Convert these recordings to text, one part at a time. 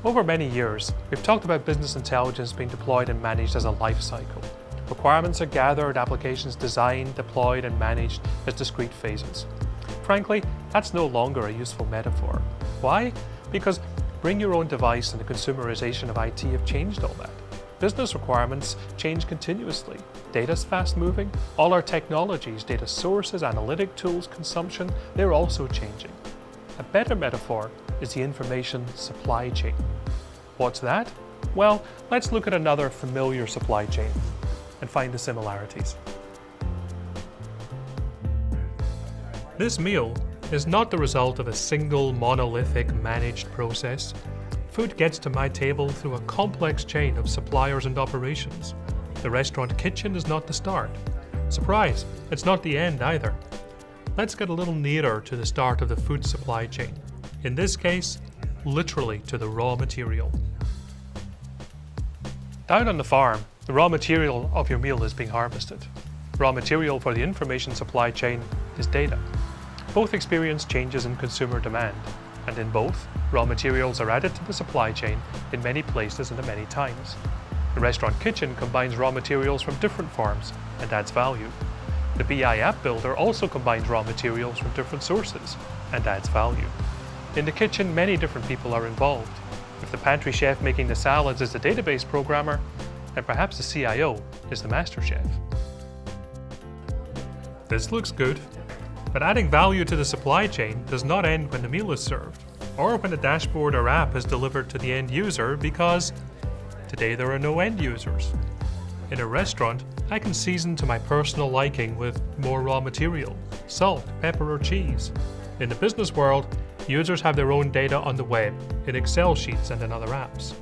Over many years, we've talked about business intelligence being deployed and managed as a life cycle. Requirements are gathered, applications designed, deployed, and managed as discrete phases. Frankly, that's no longer a useful metaphor. Why? Because bring your own device and the consumerization of IT have changed all that. Business requirements change continuously. Data's fast moving. All our technologies, data sources, analytic tools, consumption, they're also changing. A better metaphor is the information supply chain. What's that? Well, let's look at another familiar supply chain and find the similarities. This meal is not the result of a single monolithic managed process. Food gets to my table through a complex chain of suppliers and operations. The restaurant kitchen is not the start. Surprise, it's not the end either. Let's get a little nearer to the start of the food supply chain. In this case, literally to the raw material. Down on the farm, the raw material of your meal is being harvested. Raw material for the information supply chain is data. Both experience changes in consumer demand, and in both, raw materials are added to the supply chain in many places and at many times. The restaurant kitchen combines raw materials from different farms and adds value. The BI app builder also combines raw materials from different sources and adds value. In the kitchen, many different people are involved. If the pantry chef making the salads is the database programmer, then perhaps the CIO is the master chef. This looks good. But adding value to the supply chain does not end when the meal is served, or when the dashboard or app is delivered to the end user, because today there are no end users. In a restaurant, I can season to my personal liking with more raw material, salt, pepper, or cheese. In the business world, users have their own data on the web, in Excel sheets and in other apps.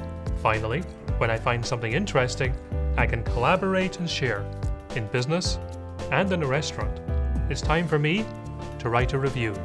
Finally, when I find something interesting, I can collaborate and share, in business and in a restaurant. It's time for me to write a review.